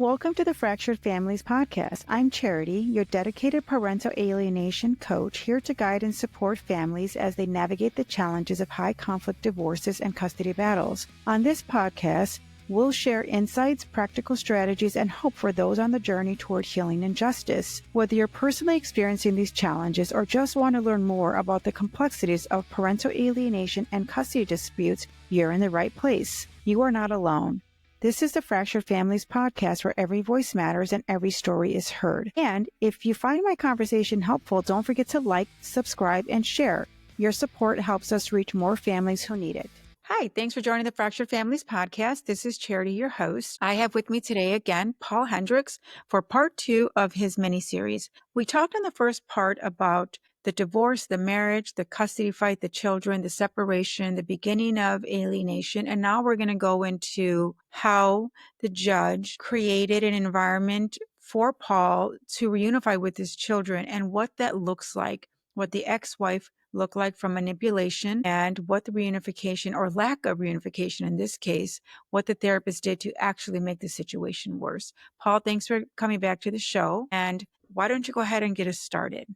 Welcome to the Fractured Families podcast. I'm Charity, your dedicated parental alienation coach, here to guide and support families as they navigate the challenges of high conflict divorces and custody battles. On this podcast, we'll share insights, practical strategies, and hope for those on the journey toward healing and justice. Whether you're personally experiencing these challenges or just want to learn more about the complexities of parental alienation and custody disputes, you're in the right place. You are not alone. This is the Fractured Families podcast where every voice matters and every story is heard. And if you find my conversation helpful, don't forget to like, subscribe, and share. Your support helps us reach more families who need it. Hi, thanks for joining the Fractured Families podcast. This is Charity, your host. I have with me today again, Paul Hendricks for part 2 of his mini-series. We talked in the first part about the divorce, the marriage, the custody fight, the children, the separation, the beginning of alienation. And now we're going to go into how the judge created an environment for Paul to reunify with his children and what that looks like, what the ex-wife looked like from manipulation, and what the reunification or lack of reunification in this case, what the therapist did to actually make the situation worse. Paul, thanks for coming back to the show. And why don't you go ahead and get us started?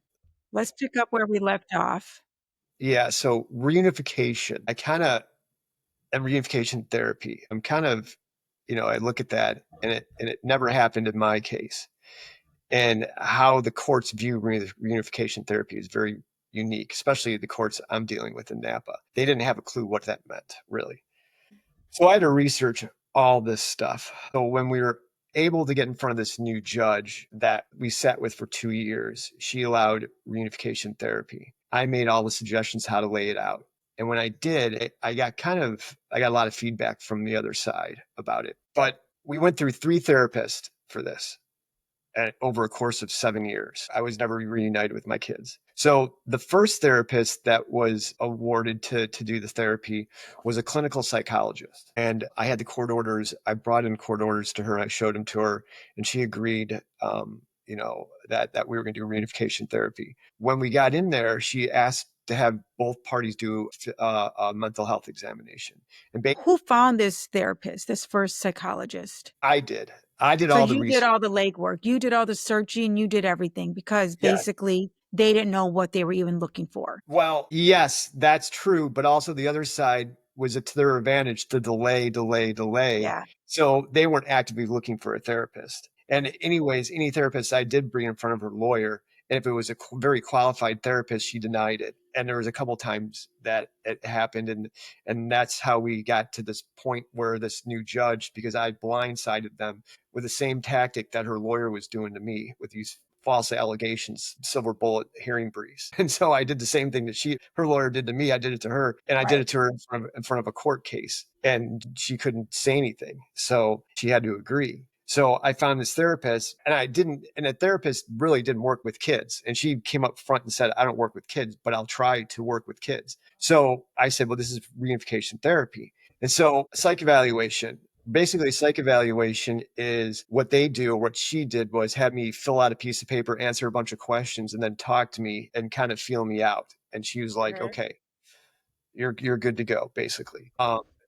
Let's pick up where we left off. Yeah, so reunification, and reunification therapy. I'm kind of, I look at that and it never happened in my case. And how the courts view reunification therapy is very unique, especially the courts I'm dealing with in Napa. They didn't have a clue what that meant, really. So I had to research all this stuff. So when we were able to get in front of this new judge that we sat with for 2 years, she allowed reunification therapy. I made all the suggestions how to lay it out. And when I did, I got a lot of feedback from the other side about it. But we went through 3 therapists for this over a course of 7 years. I was never reunited with my kids. So the first therapist that was awarded to do the therapy was a clinical psychologist. And I had the court orders. I brought in court orders to her. I showed them to her, and she agreed, that we were going to do reunification therapy. When we got in there, she asked to have both parties do a mental health examination. And Who found this therapist, this first psychologist? I did. I did So all the you research. did all the legwork. You did all the searching. You did everything because basically they didn't know what they were even looking for. Well, yes, that's true. But also the other side was it to their advantage to delay. Yeah. So they weren't actively looking for a therapist. And anyways, any therapist I did bring in front of her lawyer, and if it was a very qualified therapist, she denied it. And there was a couple times that it happened. And that's how we got to this point where this new judge, because I blindsided them with the same tactic that her lawyer was doing to me with these false allegations, silver bullet hearing briefs. And so I did the same thing that her lawyer did to me. I did it to her, and I did it to her in front of a court case, and she couldn't say anything. So she had to agree. So I found this therapist, and the therapist really didn't work with kids. And she came up front and said, I don't work with kids, but I'll try to work with kids. So I said, well, this is reunification therapy. And so psych evaluation. Basically, psych evaluation is what they do, or what she did was have me fill out a piece of paper, answer a bunch of questions, and then talk to me and kind of feel me out. And she was like, okay, you're good to go, basically.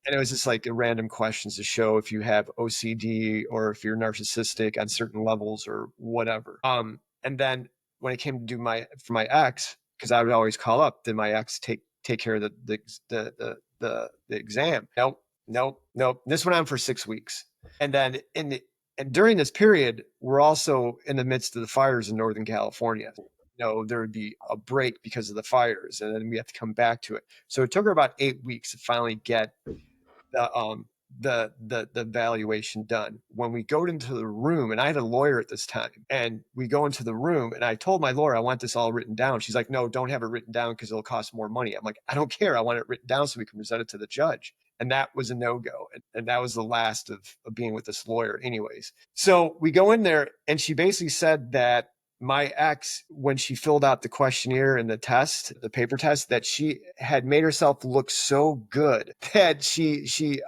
And it was just like random questions to show if you have OCD or if you're narcissistic on certain levels or whatever. And then when it came to do for my ex, because I would always call up, did my ex take care of the exam? Nope. This went on for 6 weeks. And then and during this period, we're also in the midst of the fires in Northern California. There would be a break because of the fires, and then we have to come back to it. So it took her about 8 weeks to finally get the evaluation done. When we go into the room, and I had a lawyer at this time, and we go into the room, and I told my lawyer, I want this all written down. She's like, no, don't have it written down because it'll cost more money. I'm like, I don't care. I want it written down so we can present it to the judge. And that was a no-go. And that was the last of being with this lawyer anyways. So we go in there, and she basically said that my ex, when she filled out the questionnaire and the paper test, that she had made herself look so good that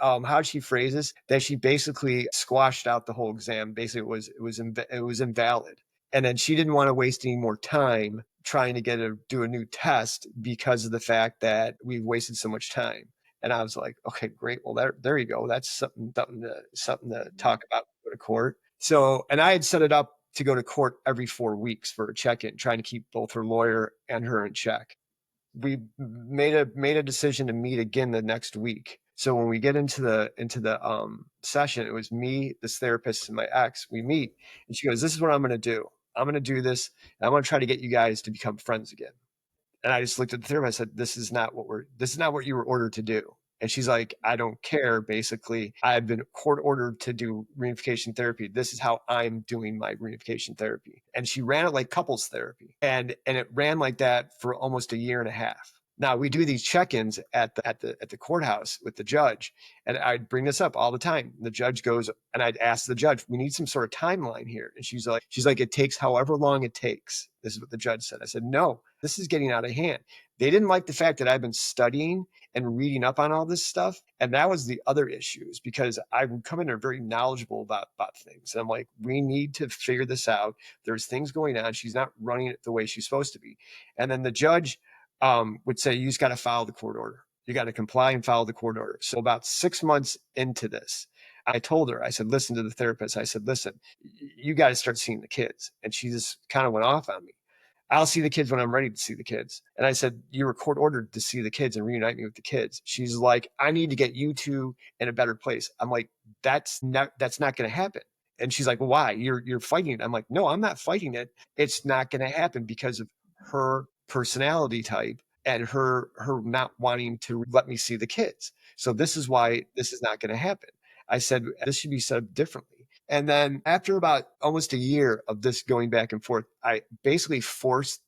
how'd she phrase this? That she basically squashed out the whole exam. Basically, it was invalid. And then she didn't want to waste any more time trying to do a new test because of the fact that we've wasted so much time. And I was like, okay, great. Well, there you go. That's something to talk about, go to court. So, and I had set it up to go to court every 4 weeks for a check-in, trying to keep both her lawyer and her in check. We made a decision to meet again the next week. So when we get into the session, it was me, this therapist, and my ex. We meet, and she goes, "This is what I'm going to do. I'm going to do this. And I'm going to try to get you guys to become friends again." And I just looked at the therapist. I said, this is not what you were ordered to do. And she's like, "I don't care. Basically, I've been court ordered to do reunification therapy. This is how I'm doing my reunification therapy." And she ran it like couples therapy. And it ran like that for almost a year and a half. Now we do these check-ins at the courthouse with the judge, and I'd bring this up all the time. The judge goes, and I'd ask the judge, "We need some sort of timeline here." And she's like, "It takes however long it takes." This is what the judge said. I said, "No, this is getting out of hand." They didn't like the fact that I've been studying and reading up on all this stuff. And that was the other issues, because I would come in there very knowledgeable about things. And I'm like, we need to figure this out. There's things going on. She's not running it the way she's supposed to be. And then the judge would say, "You just got to follow the court order. You got to comply and follow the court order." So about 6 months into this, I told her, I said, "Listen," to the therapist, I said, "Listen, you got to start seeing the kids." And she just kind of went off on me. "I'll see the kids when I'm ready to see the kids." And I said, "You were court ordered to see the kids and reunite me with the kids." She's like, "I need to get you two in a better place." I'm like, that's not going to happen." And she's like, "Well, why? You're fighting it." I'm like, "No, I'm not fighting it. It's not going to happen because of her personality type and her not wanting to let me see the kids. So this is why this is not going to happen." I said, "This should be set up differently." And then after about almost a year of this going back and forth, I basically forced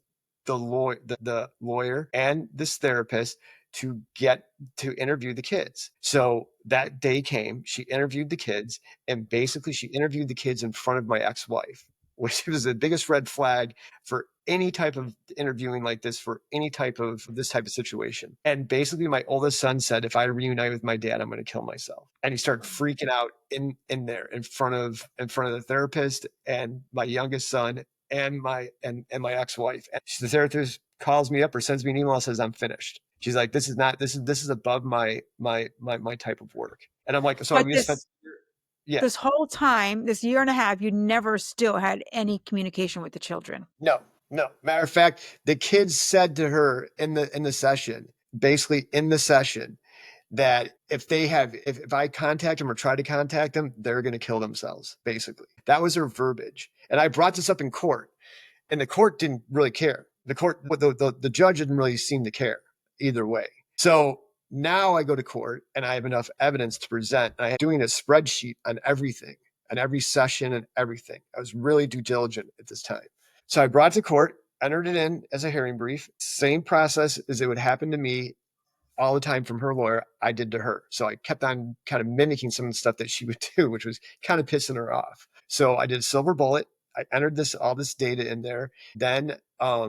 the lawyer and this therapist to get to interview the kids. So that day came, she interviewed the kids, and basically she interviewed the kids in front of my ex-wife, which was the biggest red flag for any type of interviewing like this, for any type of this type of situation. And basically my oldest son said, "If I reunite with my dad, I'm going to kill myself." And he started freaking out in there in front of the therapist and my youngest son and my ex-wife. And the therapist calls me up or sends me an email and says, "I'm finished." She's like, "This is above my type of work." And I'm like, "So I'm But going to spend." Yeah. this whole time, this year and a half, you never still had any communication with the children. No, no. Matter of fact, the kids said to her in the session, basically in the session, that if I contact them or try to contact them, they're going to kill themselves. Basically, that was her verbiage. And I brought this up in court, and the court didn't really care. The judge didn't really seem to care either way. So now I go to court and I have enough evidence to present. And I am doing a spreadsheet on everything, on every session and everything. I was really due diligent at this time. So I brought it to court, entered it in as a hearing brief. Same process as it would happen to me all the time from her lawyer, I did to her. So I kept on kind of mimicking some of the stuff that she would do, which was kind of pissing her off. So I did silver bullet. I entered all this data in there. Then I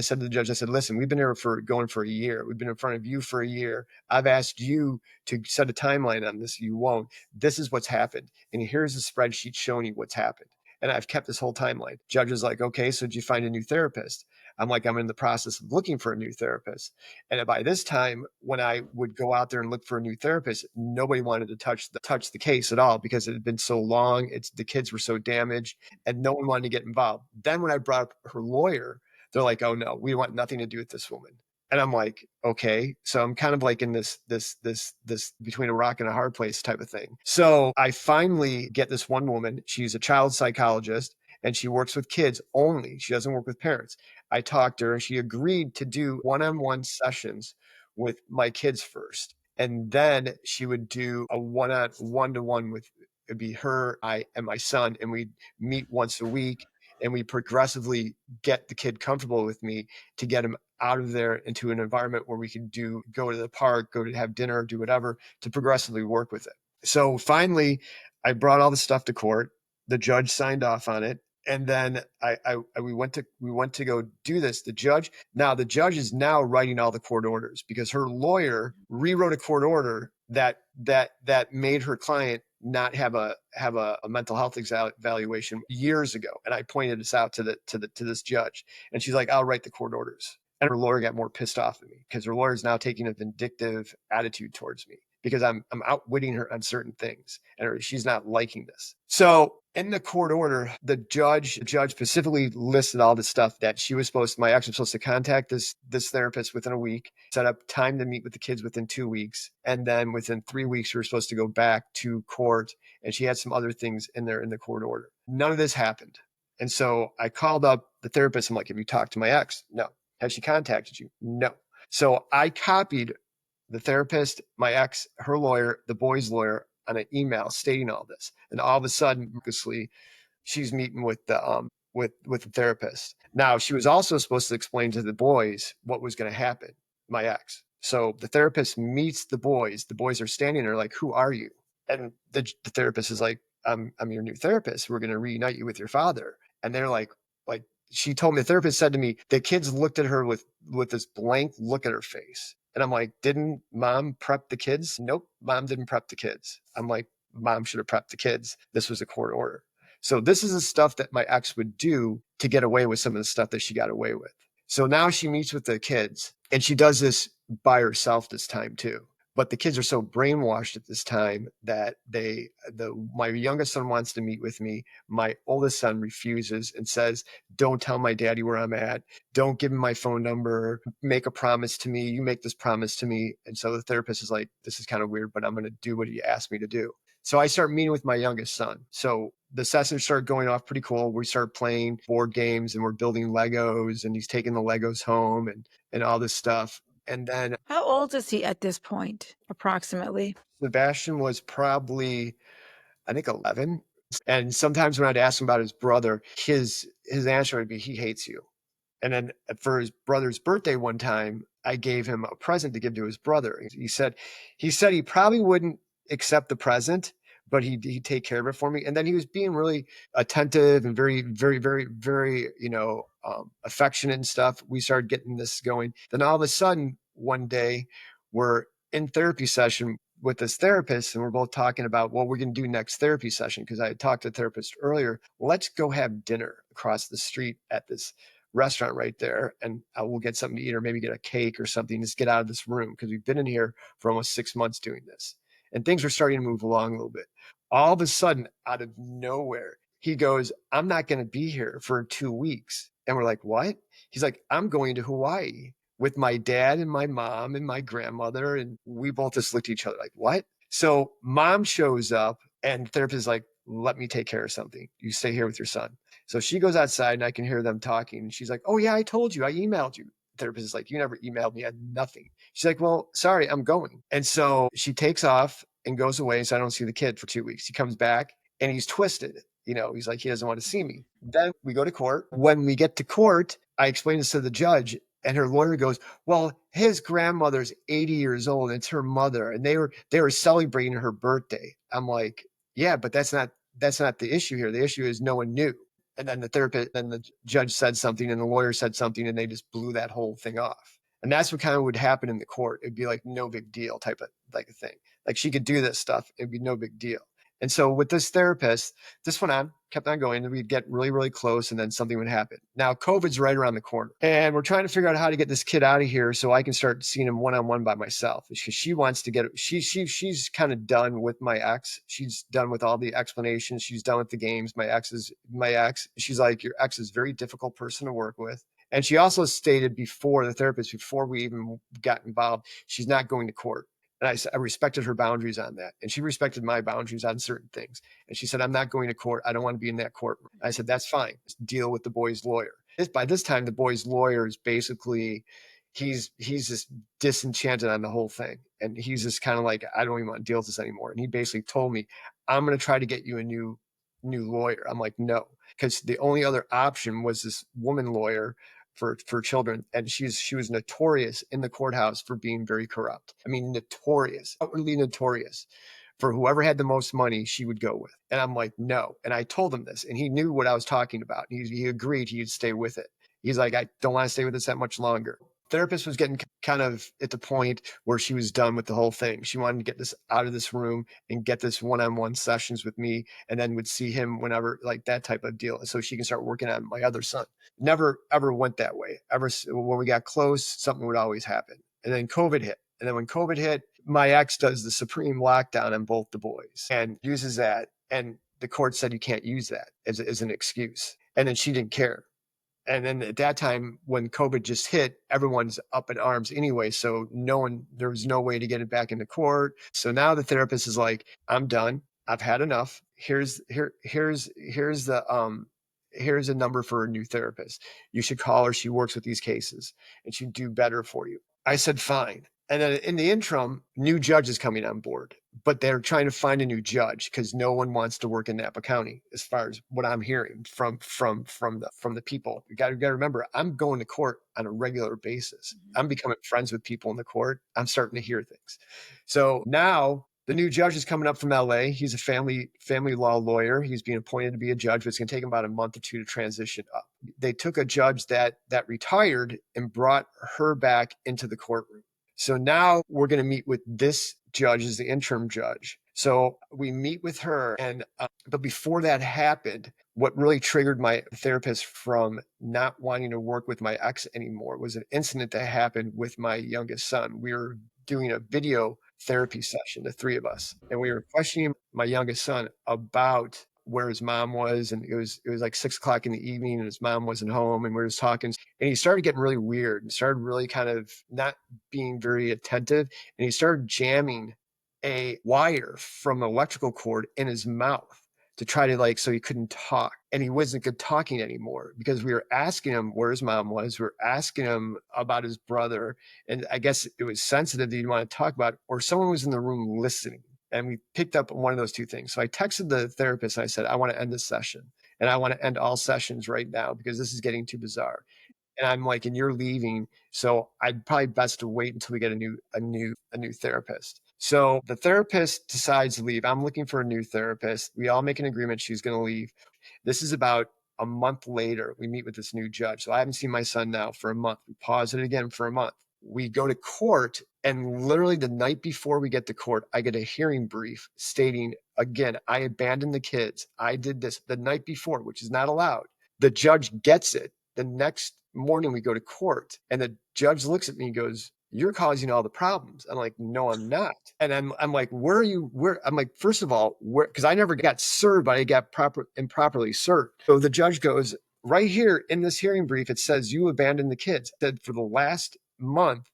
said to the judge, I said, "Listen, we've been here going for a year. We've been in front of you for a year. I've asked you to set a timeline on this. You won't. This is what's happened. And here's the spreadsheet showing you what's happened." And I've kept this whole timeline. Judge is like, "Okay, so did you find a new therapist?" I'm like, "I'm in the process of looking for a new therapist." And by this time, when I would go out there and look for a new therapist, nobody wanted to touch the case at all, because it had been so long. The kids were so damaged, and no one wanted to get involved. Then when I brought up her lawyer, they're like, "Oh no, we want nothing to do with this woman." And I'm like, okay. So I'm kind of like in this between a rock and a hard place type of thing. So I finally get this one woman. She's a child psychologist, and she works with kids only. She doesn't work with parents. I talked to her, and she agreed to do one-on-one sessions with my kids first. And then she would do a one-to-one with, it'd be her, I, and my son, and we'd meet once a week, and we progressively get the kid comfortable with me to get him out of there into an environment where we could go to the park, go to have dinner, do whatever, to progressively work with it. So finally, I brought all the stuff to court. The judge signed off on it. And then we went to go do this. The judge is now writing all the court orders, because her lawyer rewrote a court order that made her client not have a mental health evaluation years ago. And I pointed this out to this judge, and she's like, "I'll write the court orders." And her lawyer got more pissed off at me, because her lawyer is now taking a vindictive attitude towards me. because I'm outwitting her on certain things, and she's not liking this. So in the court order, the judge specifically listed all the stuff that my ex was supposed to contact this therapist within a week, set up time to meet with the kids within 2 weeks, and then within 3 weeks we were supposed to go back to court. And she had some other things in there in the court order. None of this happened. And so I called up the therapist. I'm like, have you talked to my ex? No. Has she contacted you? No. So I copied the therapist, my ex, her lawyer, the boy's lawyer on an email stating all this. And all of a sudden, she's meeting with the therapist. Now, she was also supposed to explain to the boys what was going to happen, my ex. So the therapist meets the boys. The boys are standing there like, who are you? And the therapist is like, I'm your new therapist. We're going to reunite you with your father. And they're like, she told me, the therapist said to me, the kids looked at her with this blank look at her face. And I'm like, didn't mom prep the kids? Nope, mom didn't prep the kids. I'm like, mom should have prepped the kids. This was a court order. So this is the stuff that my ex would do to get away with some of the stuff that she got away with. So now she meets with the kids, and she does this by herself this time too. But the kids are so brainwashed at this time that my youngest son wants to meet with me. My oldest son refuses and says, don't tell my daddy where I'm at. Don't give him my phone number. Make a promise to me. You make this promise to me. And so the therapist is like, this is kind of weird, but I'm going to do what he asked me to do. So I start meeting with my youngest son. So the sessions start going off pretty cool. We start playing board games, and we're building Legos, and he's taking the Legos home and all this stuff. And then How old is he at this point, approximately? Sebastian was probably, I think, 11. And sometimes when I'd ask him about his brother, his answer would be, he hates you. And then for his brother's birthday one time, I gave him a present to give to his brother. He said he probably wouldn't accept the present, but he'd take care of it for me. And then he was being really attentive and very, very, very, very, affectionate and stuff. We started getting this going. Then all of a sudden, one day, we're in therapy session with this therapist, and we're both talking about what we're going to do next therapy session. Because I had talked to the therapist earlier. Let's go have dinner across the street at this restaurant right there, and we'll get something to eat, or maybe get a cake or something. Just get out of this room, because we've been in here for almost 6 months doing this, and things are starting to move along a little bit. All of a sudden, out of nowhere, he goes, I'm not going to be here for 2 weeks. And we're like, what? He's like, I'm going to Hawaii with my dad and my mom and my grandmother. And we both just looked at each other like, what? So mom shows up, and the therapist is like, let me take care of something. You stay here with your son. So she goes outside, and I can hear them talking. And she's like, oh, yeah, I told you. I emailed you. The therapist is like, you never emailed me. I had nothing. She's like, well, sorry, I'm going. And so she takes off and goes away. So I don't see the kid for 2 weeks. He comes back, and he's twisted. He's like, he doesn't want to see me. Then we go to court. When we get to court, I explain this to the judge, and her lawyer goes, well, his grandmother's 80 years old. And it's her mother. And they were celebrating her birthday. I'm like, yeah, but that's not the issue here. The issue is no one knew. And then the judge said something, and the lawyer said something, and they just blew that whole thing off. And that's what kind of would happen in the court. It'd be like no big deal type of like a thing. Like she could do this stuff. It'd be no big deal. And so with this therapist, this went on, kept on going, and we'd get really, really close, and then something would happen. Now, COVID's right around the corner, and we're trying to figure out how to get this kid out of here so I can start seeing him one-on-one by myself, because she wants to she's kind of done with my ex. She's done with all the explanations. She's done with the games. My ex. She's like, your ex is a very difficult person to work with. And she also stated before we even got involved, she's not going to court. And I respected her boundaries on that. And she respected my boundaries on certain things. And she said, I'm not going to court. I don't want to be in that courtroom. I said, that's fine. Just deal with the boy's lawyer. By this time, the boy's lawyer is basically, he's just disenchanted on the whole thing. And he's just kind of like, I don't even want to deal with this anymore. And he basically told me, I'm going to try to get you a new lawyer. I'm like, no, because the only other option was this woman lawyer for children. And she was notorious in the courthouse for being very corrupt. I mean, notorious, outwardly notorious. For whoever had the most money, she would go with. And I'm like, no. And I told him this, and he knew what I was talking about. He agreed he'd stay with it. He's like, I don't want to stay with this that much longer. Therapist was getting kind of at the point where she was done with the whole thing. She wanted to get this out of this room and get this one-on-one sessions with me, and then would see him whenever, like that type of deal, so she can start working on my other son. Never ever went that way. Ever when we got close, something would always happen. And then COVID hit. And then when COVID hit, My ex does the supreme lockdown on both the boys and uses that. And the court said you can't use that as an excuse. And then she didn't care. And then at that time, when COVID just hit, everyone's up in arms anyway. So there was no way to get it back into court. So now the therapist is like, I'm done. I've had enough. Here's a number for a new therapist. You should call her. She works with these cases and she'd do better for you. I said, fine. And then in the interim, new judge is coming on board, but they're trying to find a new judge because no one wants to work in Napa County, as far as what I'm hearing from the people. You got to remember, I'm going to court on a regular basis. I'm becoming friends with people in the court. I'm starting to hear things. So now the new judge is coming up from LA. He's a family law lawyer. He's being appointed to be a judge, but it's going to take him about a month or two to transition up. They took a judge that retired and brought her back into the courtroom. So now we're going to meet with this judge as the interim judge. So we meet with her, and but before that happened, what really triggered my therapist from not wanting to work with my ex anymore was an incident that happened with my youngest son. We were doing a video therapy session, the three of us, and we were questioning my youngest son about where his mom was, and it was like 6:00 in the evening, and his mom wasn't home, and we were just talking, and he started getting really weird and started really kind of not being very attentive, and he started jamming a wire from an electrical cord in his mouth to try to so he couldn't talk, and he wasn't good talking anymore because we were asking him where his mom was. We were asking him about his brother, and I guess it was sensitive that he didn't want to talk about it, or someone was in the room listening. And we picked up one of those two things. So I texted the therapist and I said, I want to end this session. And I want to end all sessions right now because this is getting too bizarre. And I'm like, and you're leaving. So I'd probably best to wait until we get a new therapist. So the therapist decides to leave. I'm looking for a new therapist. We all make an agreement she's going to leave. This is about a month later. We meet with this new judge. So I haven't seen my son now for a month. We pause it again for a month. We go to court, and literally the night before we get to court, I get a hearing brief stating, again, I abandoned the kids. I did this the night before, which is not allowed. The judge gets it. The next morning we go to court, and the judge looks at me and goes, you're causing all the problems. I'm like, no, I'm not. And I'm like, I'm like, first of all, because I never got served, but I got improperly served. So the judge goes, right here in this hearing brief, it says you abandoned the kids. It said for the last month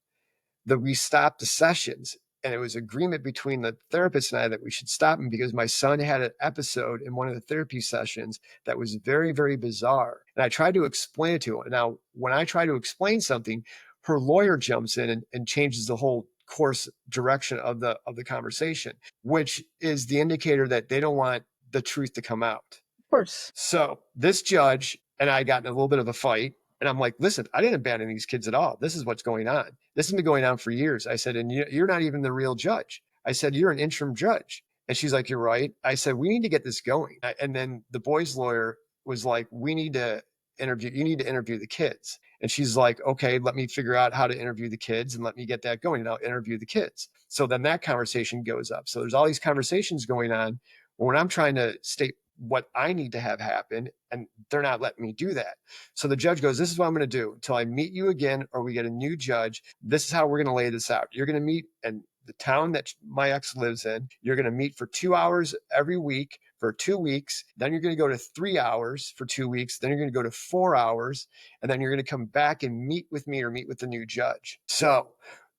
that we stopped the sessions, and it was agreement between the therapist and I that we should stop them because my son had an episode in one of the therapy sessions that was very, very bizarre. And I tried to explain it to him. Now, when I try to explain something, her lawyer jumps in and changes the whole course direction of the conversation, which is the indicator that they don't want the truth to come out. Of course. So this judge and I got in a little bit of a fight. And I'm like, listen, I didn't abandon these kids at all. This is what's going on. This has been going on for years. I said, and you're not even the real judge. I said, you're an interim judge. And she's like, you're right. I said, we need to get this going. And then the boy's lawyer was like, you need to interview the kids. And she's like, okay, let me figure out how to interview the kids and let me get that going and I'll interview the kids. So then that conversation goes up. So there's all these conversations going on when I'm trying to state what I need to have happen, and they're not letting me do that. So the judge goes, this is what I'm going to do until I meet you again or we get a new judge. This is how we're going to lay this out. You're going to meet in the town that my ex lives in. You're going to meet for 2 hours every week for 2 weeks. Then you're going to go to 3 hours for 2 weeks. Then you're going to go to 4 hours. And then you're going to come back and meet with me or meet with the new judge. So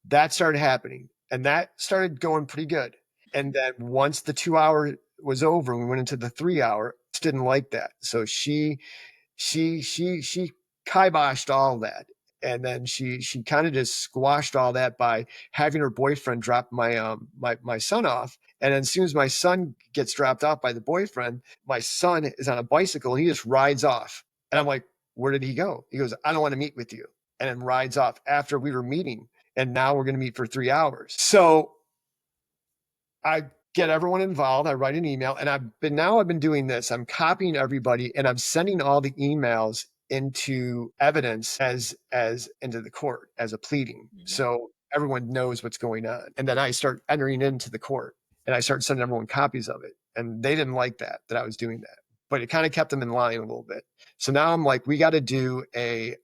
that started happening, and that started going pretty good. And then once the 2 hour was over and we went into the 3 hour, didn't like that. So she kiboshed all that. And then she kind of just squashed all that by having her boyfriend drop my son off. And then as soon as my son gets dropped off by the boyfriend, my son is on a bicycle and he just rides off. And I'm like, where did he go? He goes, I don't want to meet with you. And then rides off after we were meeting. And now we're going to meet for 3 hours. So I get everyone involved. I write an email, and I've been doing this. I'm copying everybody and I'm sending all the emails into evidence as into the court as a pleading. Mm-hmm. So everyone knows what's going on. And then I start entering into the court and I start sending everyone copies of it. And they didn't like that I was doing that, but it kind of kept them in line a little bit. So now I'm like, we got to do a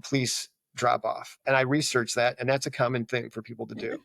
police drop off. And I researched that, and that's a common thing for people to do.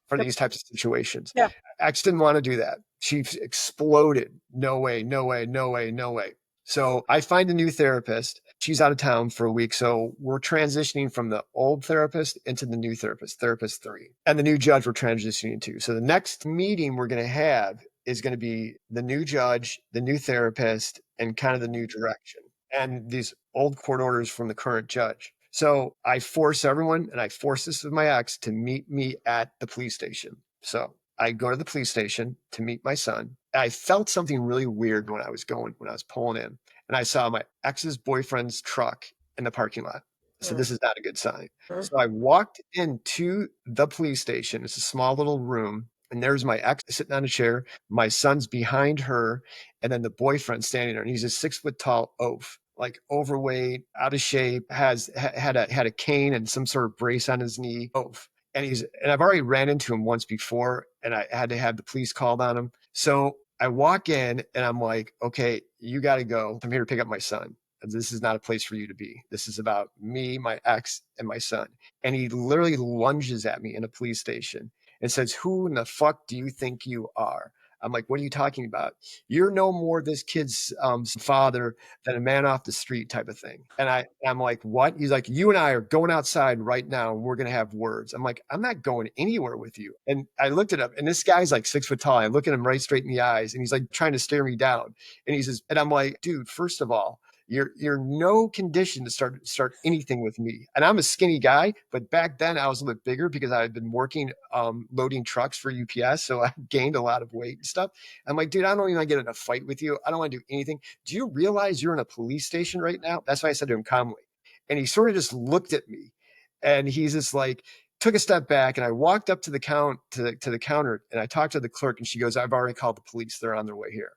for these types of situations. Yeah. Ex didn't want to do that. She exploded. No way, no way, no way, no way. So I find a new therapist. She's out of town for a week. So we're transitioning from the old therapist into the new therapist, therapist 3. And the new judge we're transitioning to. So the next meeting we're going to have is going to be the new judge, the new therapist, and kind of the new direction. And these old court orders from the current judge. So I force everyone, and I force this with my ex, to meet me at the police station. So I go to the police station to meet my son. I felt something really weird when I was pulling in, and I saw my ex's boyfriend's truck in the parking lot. So this is not a good sign. So I walked into the police station. It's a small little room, and there's my ex sitting on a chair. My son's behind her, and then the boyfriend standing there. And he's a 6 foot tall oaf, like overweight, out of shape, had a cane and some sort of brace on his knee. Oaf. And I've already ran into him once before, and I had to have the police called on him. So I walk in and I'm like, okay, you got to go. I'm here to pick up my son. This is not a place for you to be. This is about me, my ex, and my son. And he literally lunges at me in a police station and says, "Who in the fuck do you think you are?" I'm like, "What are you talking about? You're no more this kid's father than a man off the street," type of thing. And I'm like, "What?" He's like, "You and I are going outside right now and we're going to have words." I'm like, "I'm not going anywhere with you." And I looked it up, and this guy's like 6 foot tall. I look at him right straight in the eyes, and he's like trying to stare me down. And he says, and I'm like, "Dude, first of all, you're no condition to start anything with me." And I'm a skinny guy, but back then I was a little bit bigger because I had been working loading trucks for UPS, so I gained a lot of weight and stuff. I'm like, "Dude, I don't even want to get in a fight with you. I don't want to do anything. Do you realize you're in a police station right now?" That's what I said to him calmly. And he sort of just looked at me, and he's just like, took a step back, and I walked up to the counter, and I talked to the clerk, and she goes, "I've already called the police. They're on their way here.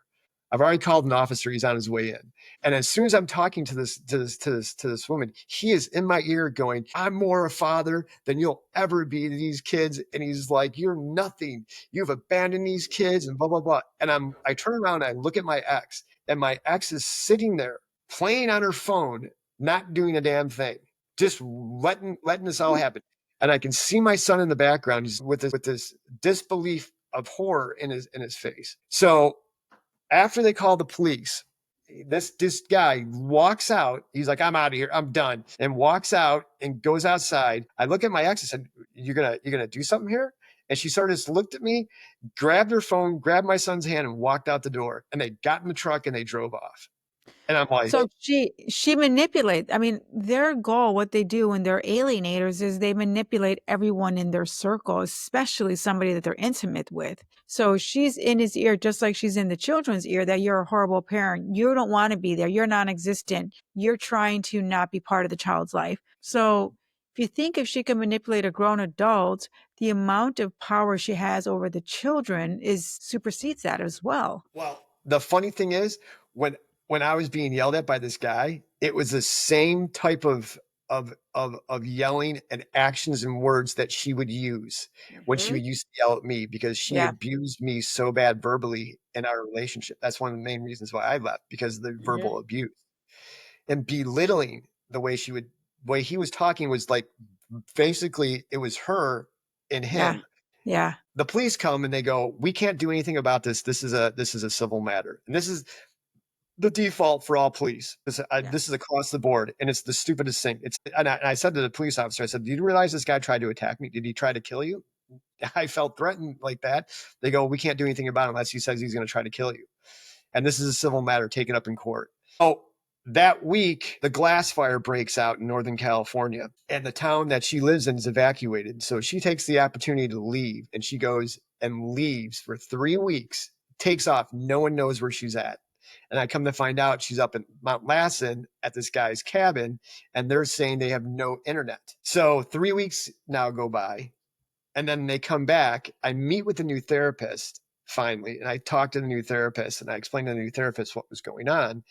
I've already called an officer. He's on his way in." And as soon as I'm talking to this woman, he is in my ear going, "I'm more a father than you'll ever be to these kids." And he's like, "You're nothing. You've abandoned these kids," and blah, blah, blah. And I turn around and I look at my ex, and my ex is sitting there playing on her phone, not doing a damn thing, just letting this all happen. And I can see my son in the background. He's with this disbelief of horror in his face. So after they call the police, this guy walks out. He's like, "I'm out of here. I'm done." And walks out and goes outside. I look at my ex and said, You're gonna do something here?" And she sort of just looked at me, grabbed her phone, grabbed my son's hand, and walked out the door. And they got in the truck and they drove off. And I'm like, So she manipulates. I mean, their goal, what they do when they're alienators, is they manipulate everyone in their circle, especially somebody that they're intimate with. So she's in his ear, just like she's in the children's ear, that you're a horrible parent. You don't want to be there. You're non-existent. You're trying to not be part of the child's life. So if she can manipulate a grown adult, the amount of power she has over the children supersedes that as well. well, the funny thing is, when I was being yelled at by this guy, it was the same type of yelling and actions and words that she would use when she would used to yell at me, because she Yeah. abused me so bad verbally in our relationship. That's one of the main reasons why I left, because of the verbal abuse and belittling. The way he was talking was like, basically it was her and Yeah. him. Yeah. The police come and they go, "We can't do anything about this. This is a civil matter." And this is the default for all police. Yeah. This is across the board, and it's the stupidest thing. And I said to the police officer, I said, "Do you realize this guy tried to attack me? Did he try to kill you?" I felt threatened like that. They go, "We can't do anything about it unless he says he's going to try to kill you. And this is a civil matter taken up in court." Oh, that week, the glass fire breaks out in Northern California, and the town that she lives in is evacuated. So she takes the opportunity to leave, and she goes and leaves for 3 weeks, takes off. No one knows where she's at. And I come to find out she's up in Mount Lassen at this guy's cabin, and they're saying they have no internet. So 3 weeks now go by, and then they come back. I meet with the new therapist finally, and I talk to the new therapist, and I explain to the new therapist what was going on.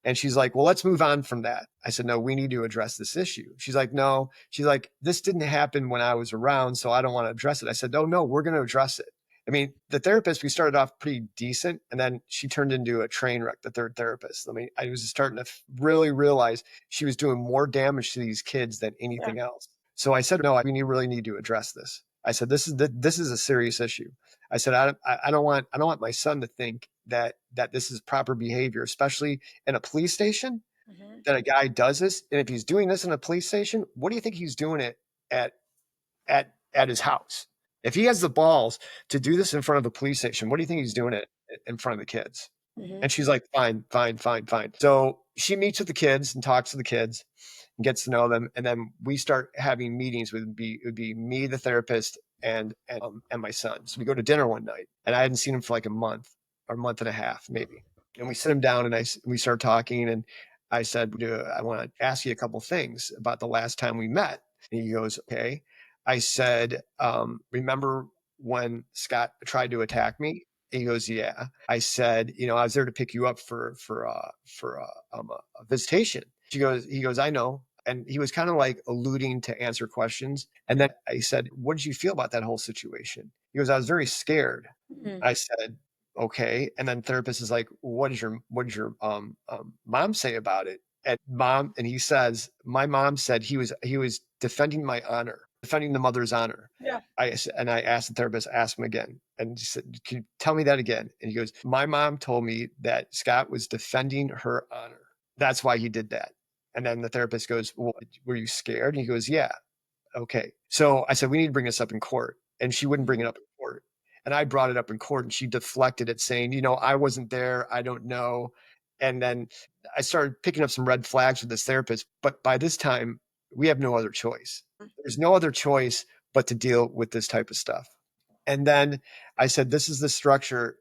And she's like, "Well, let's move on from that." I said, "No, we need to address this issue." She's like, "No." She's like, "This didn't happen when I was around, so I don't want to address it." I said, no, we're going to address it. I mean, the therapist, we started off pretty decent, and then she turned into a train wreck, the third therapist. I mean, I was starting to really realize she was doing more damage to these kids than anything else. So I said, "No, we really need to address this." I said, this is a serious issue. I said, I don't want my son to think that this is proper behavior, especially in a police station, that a guy does this. And if he's doing this in a police station, what do you think he's doing it at his house? If he has the balls to do this in front of a police station, what do you think he's doing it in front of the kids? And she's like, fine, fine, fine, fine. So she meets with the kids and talks to the kids and gets to know them. And then we start having meetings. It would be me, the therapist, and my son. So we go to dinner one night, and I hadn't seen him for like a month or a month and a half, maybe. And we sit him down, and we start talking. And I said, I want to ask you a couple things about the last time we met. And he goes, okay. I said, remember when Scott tried to attack me? He goes, yeah. I said, I was there to pick you up for a visitation. He goes, I know. And he was kind of like alluding to answer questions. And then I said, what did you feel about that whole situation? He goes, I was very scared. I said, okay. And then therapist is like, what did your mom say about it? And he says, my mom said he was defending my honor, defending the mother's honor. Yeah. I asked the therapist, ask him again. And he said, can you tell me that again? And he goes, my mom told me that Scott was defending her honor. That's why he did that. And then the therapist goes, well, were you scared? And he goes, yeah. Okay. So I said, we need to bring this up in court. And she wouldn't bring it up in court. And I brought it up in court, and she deflected it, saying, I wasn't there. I don't know. And then I started picking up some red flags with this therapist. But by this time, we have no other choice. There's no other choice but to deal with this type of stuff. And then I said, this is the structure,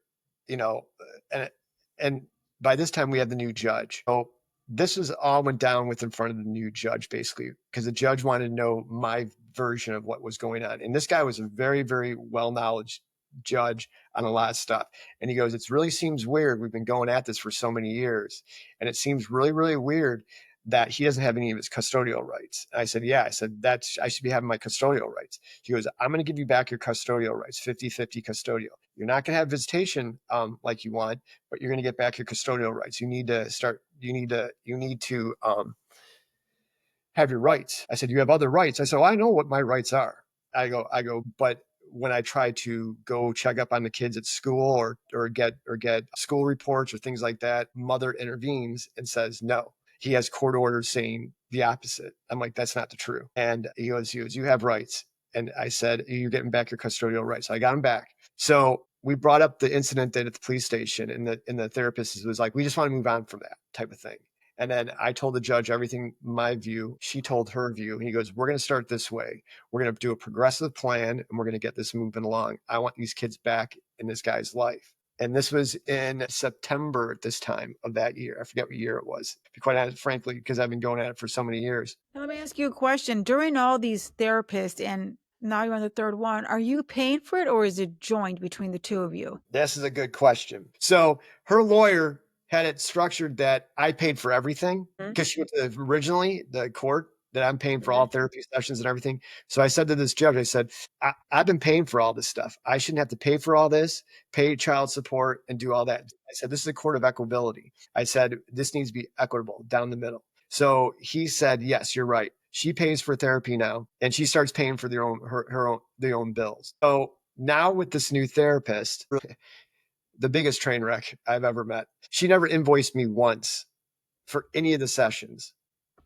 and by this time we had the new judge. So this was all went down in front of the new judge, basically, because the judge wanted to know my version of what was going on. And this guy was a very, very well-knowledge judge on a lot of stuff. And he goes, it really seems weird. We've been going at this for so many years. And it seems really, really weird that he doesn't have any of his custodial rights. And I said, yeah. I said, I should be having my custodial rights. He goes, I'm going to give you back your custodial rights, 50-50 custodial. You're not going to have visitation like you want, but you're going to get back your custodial rights. You need to have your rights. I said, you have other rights. I said, well, I know what my rights are. I go, but when I try to go check up on the kids at school or get school reports or things like that, mother intervenes and says, no, he has court orders saying the opposite. I'm like, that's not the truth. And he goes, you have rights. And I said, you're getting back your custodial rights. So I got him back. So we brought up the incident at the police station, and the therapist was like, we just want to move on from that type of thing. And then I told the judge everything, my view. She told her view. And he goes, we're going to start this way. We're going to do a progressive plan, and we're going to get this moving along. I want these kids back in this guy's life. And this was in September at this time of that year. I forget what year it was, to be quite honest, frankly, because I've been going at it for so many years. Now, let me ask you a question. During all these therapists, and now you're on the third one, are you paying for it, or is it joint between the two of you? This is a good question. So her lawyer had it structured that I paid for everything, because she went to originally the court that I'm paying for all therapy sessions and everything. So I said to this judge, I said, I've been paying for all this stuff. I shouldn't have to pay for all this, pay child support, and do all that. I said, this is a court of equitability. I said, this needs to be equitable down the middle. So he said, yes, you're right. She pays for therapy now, and she starts paying for their own bills. So now with this new therapist, the biggest train wreck I've ever met. She never invoiced me once for any of the sessions.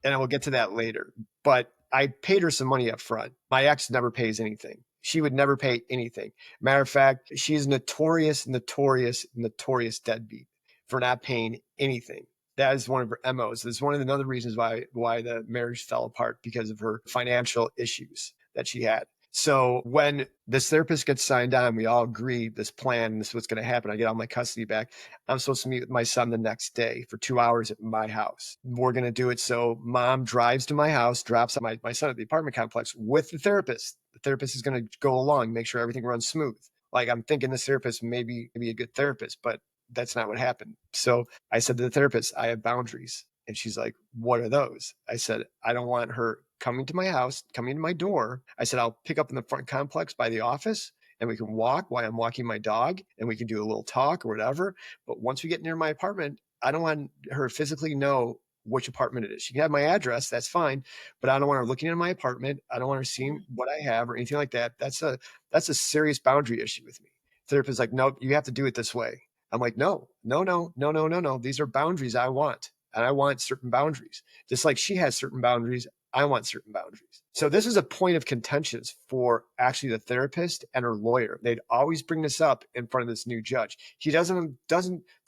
And I will get to that later. But I paid her some money up front. My ex never pays anything. She would never pay anything. Matter of fact, she's notorious deadbeat for not paying anything. That is one of her MOs. That's one of the other reasons why the marriage fell apart, because of her financial issues that she had. So when this therapist gets signed on, we all agree this plan, this is what's going to happen. I get all my custody back. I'm supposed to meet with my son the next day for 2 hours at my house. We're going to do it. So mom drives to my house, drops my son at the apartment complex with the therapist. The therapist is going to go along, make sure everything runs smooth. Like, I'm thinking this therapist may be a good therapist, but that's not what happened. So I said to the therapist, I have boundaries. And she's like, what are those? I said, I don't want her coming to my house, coming to my door. I said, I'll pick up in the front complex by the office, and we can walk while I'm walking my dog, and we can do a little talk or whatever. But once we get near my apartment, I don't want her physically know which apartment it is. She can have my address, that's fine, but I don't want her looking in my apartment. I don't want her seeing what I have or anything like that. That's a serious boundary issue with me. Therapist's like, nope, you have to do it this way. I'm like, no, no, no, no, no, no, no. These are boundaries I want. And I want certain boundaries. Just like she has certain boundaries, I want certain boundaries. So this is a point of contention for actually the therapist and her lawyer. They'd always bring this up in front of this new judge. He doesn't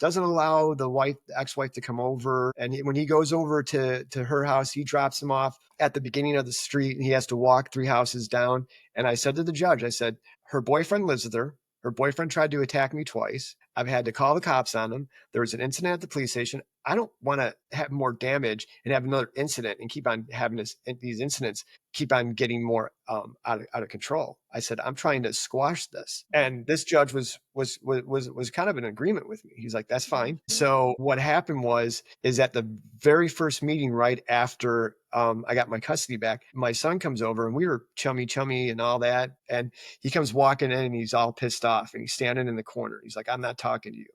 allow the ex-wife to come over. And when he goes over to her house, he drops him off at the beginning of the street and he has to walk 3 houses down. And I said to the judge, I said, her boyfriend lives with her. Her boyfriend tried to attack me twice. I've had to call the cops on him. There was an incident at the police station. I don't want to have more damage and have another incident and keep on having these incidents keep on getting more out of control. I said, I'm trying to squash this. And this judge was kind of in agreement with me. He's like, that's fine. So what happened is at the very first meeting right after I got my custody back, my son comes over and we were chummy and all that. And he comes walking in and he's all pissed off and he's standing in the corner. He's like, I'm not talking to you.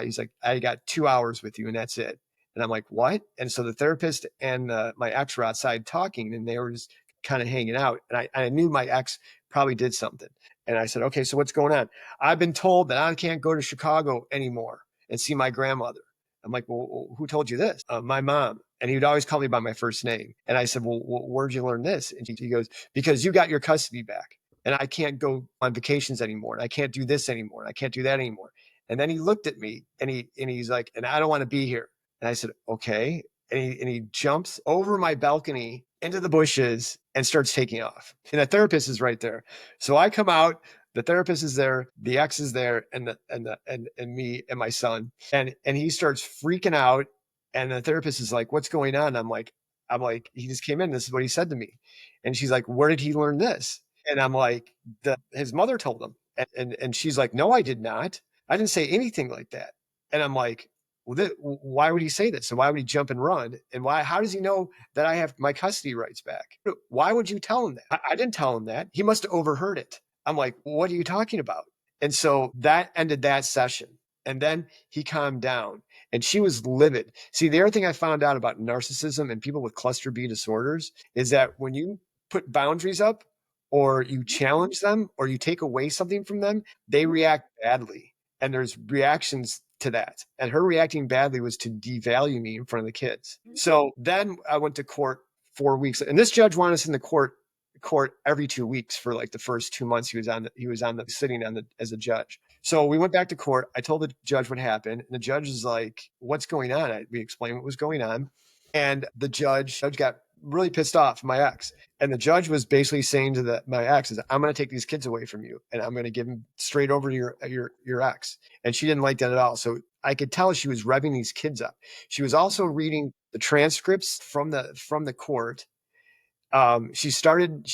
He's like, I got 2 hours with you and that's it. And I'm like, what? And so the therapist and my ex were outside talking and they were just kind of hanging out. And I knew my ex probably did something. And I said, okay, so what's going on? I've been told that I can't go to Chicago anymore and see my grandmother. I'm like, well, who told you this? My mom. And he would always call me by my first name. And I said, well, where'd you learn this? And he goes, because you got your custody back and I can't go on vacations anymore. And I can't do this anymore. And I can't do that anymore. And then he looked at me and he's like, and I don't want to be here. And I said, okay. And he jumps over my balcony into the bushes and starts taking off. And the therapist is right there. So I come out, the therapist is there, the ex is there, and me and my son. And he starts freaking out. And the therapist is like, what's going on? I'm like, he just came in. This is what he said to me. And she's like, where did he learn this? And I'm like, his mother told him. And she's like, no, I did not. I didn't say anything like that. And I'm like, well, why would he say that? So why would he jump and run? And how does he know that I have my custody rights back? Why would you tell him that? I didn't tell him that. He must have overheard it. I'm like, what are you talking about? And so that ended that session. And then he calmed down and she was livid. See, the other thing I found out about narcissism and people with cluster B disorders is that when you put boundaries up or you challenge them or you take away something from them, they react badly. And there's reactions to that. And her reacting badly was to devalue me in front of the kids. So then I went to court 4 weeks. And this judge wanted us in the court every 2 weeks for like the first 2 months he was sitting as a judge. So we went back to court. I told the judge what happened. And the judge is like, what's going on? We explained what was going on. And the judge got really pissed off, my ex. And the judge was basically saying to my ex, is I'm going to take these kids away from you and I'm going to give them straight over to your ex. And she didn't like that at all. So I could tell she was revving these kids up. She was also reading the transcripts from the court. She started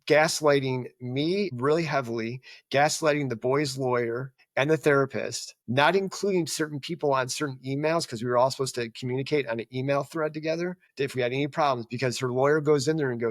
gaslighting me really heavily, gaslighting the boy's lawyer and the therapist, not including certain people on certain emails because we were all supposed to communicate on an email thread together if we had any problems, because her lawyer goes in there and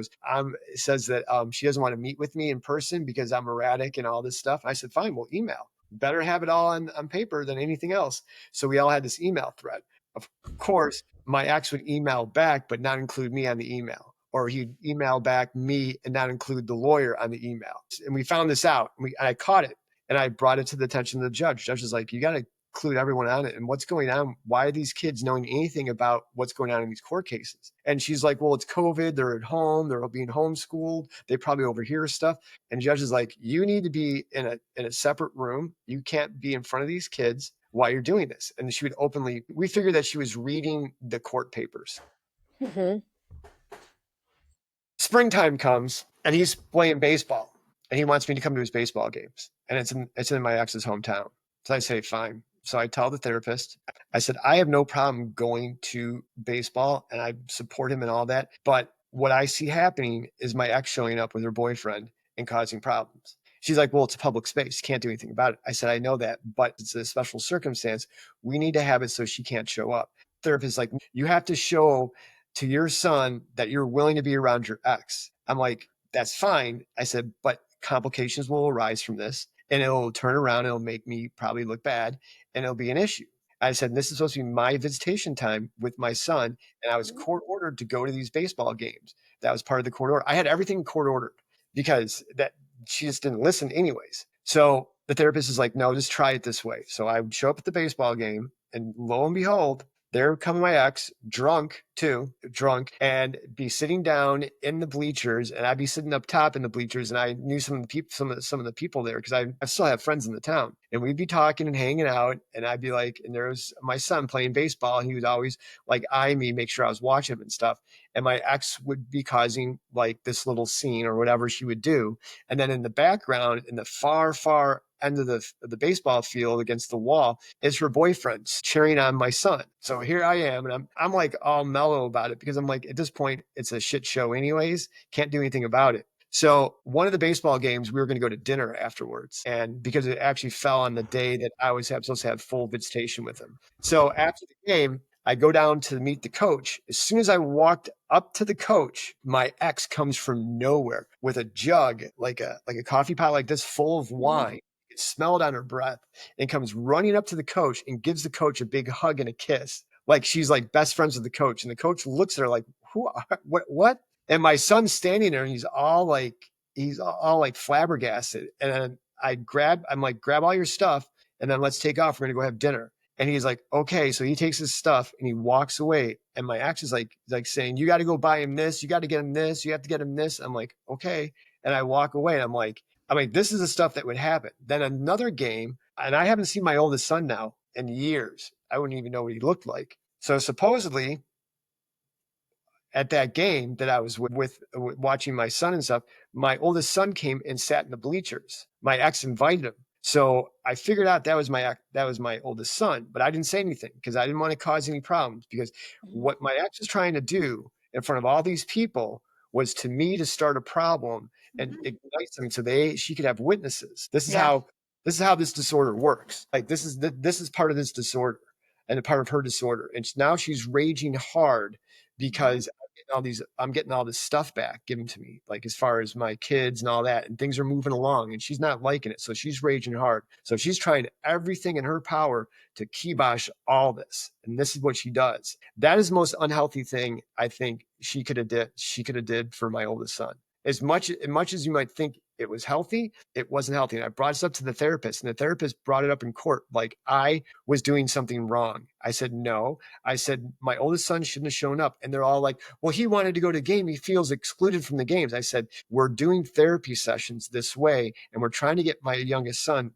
says that she doesn't want to meet with me in person because I'm erratic and all this stuff. And I said, fine, we'll email. Better have it all on paper than anything else. So we all had this email thread. Of course, my ex would email back, but not include me on the email. Or he'd email back me and not include the lawyer on the email. And we found this out. And I caught it. And I brought it to the attention of the judge. The judge is like, you got to include everyone on it. And what's going on? Why are these kids knowing anything about what's going on in these court cases? And she's like, well, it's COVID. They're at home. They're being homeschooled. They probably overhear stuff. And the judge is like, you need to be in a separate room. You can't be in front of these kids while you're doing this. And she would we figured that she was reading the court papers. Mm-hmm. Springtime comes and he's playing baseball and he wants me to come to his baseball games. And it's in my ex's hometown. So I say, fine. So I tell the therapist, I said, I have no problem going to baseball and I support him and all that. But what I see happening is my ex showing up with her boyfriend and causing problems. She's like, well, it's a public space. Can't do anything about it. I said, I know that, but it's a special circumstance. We need to have it so she can't show up. Therapist is like, you have to show to your son that you're willing to be around your ex. I'm like, that's fine. I said, but complications will arise from this and it'll turn around. It'll make me probably look bad and it'll be an issue. I said, this is supposed to be my visitation time with my son. And I was court ordered to go to these baseball games. That was part of the court order. I had everything court ordered because that she just didn't listen anyways. So the therapist is like, no, just try it this way. So I would show up at the baseball game, and lo and behold, there come my ex, drunk, and be sitting down in the bleachers, and I'd be sitting up top in the bleachers, and I knew some of the people, some of the people there because I still have friends in the town, and we'd be talking and hanging out, and I'd be like, and there was my son playing baseball, and he would always like eye me, make sure I was watching him and stuff, and my ex would be causing like this little scene or whatever she would do, and then in the background, in the far end of the baseball field against the wall is her boyfriend cheering on my son. So here I am, and I'm like all mellow about it because I'm like, at this point, it's a shit show anyways. Can't do anything about it. So one of the baseball games, we were going to go to dinner afterwards, and because it actually fell on the day that I was supposed to have full visitation with him. So after the game, I go down to meet the coach. As soon as I walked up to the coach, my ex comes from nowhere with a jug, like a coffee pot like this, full of wine. You can smell it on her breath, and comes running up to the coach and gives the coach a big hug and a kiss. Like she's like best friends with the coach. And the coach looks at her like, who are, what? And my son's standing there, and he's all like flabbergasted. And then I'm like, grab all your stuff and then let's take off. We're going to go have dinner. And he's like, okay. So he takes his stuff and he walks away. And my ex is like saying, you got to go buy him this. You got to get him this. You have to get him this. I'm like, okay. And I walk away, and I'm like, this is the stuff that would happen. Then another game, and I haven't seen my oldest son now in years. I wouldn't even know what he looked like. So supposedly at that game that I was with watching my son and stuff, my oldest son came and sat in the bleachers. My ex invited him. So I figured out that was my oldest son, but I didn't say anything because I didn't want to cause any problems, because what my ex was trying to do in front of all these people was to start a problem and ignite them so she could have witnesses. This is how this disorder works. Like this is part of this disorder and a part of her disorder. And now she's raging hard because I'm getting all this stuff back given to me, like as far as my kids and all that, and things are moving along, and she's not liking it. So she's raging hard. So she's trying everything in her power to kibosh all this. And this is what she does. That is the most unhealthy thing I think she could have did for my oldest son. As much as you might think it was healthy, it wasn't healthy. And I brought this up to the therapist, and the therapist brought it up in court. Like I was doing something wrong. I said, no. I said, my oldest son shouldn't have shown up. And they're all like, well, he wanted to go to the game. He feels excluded from the games. I said, we're doing therapy sessions this way, and we're trying to get my youngest son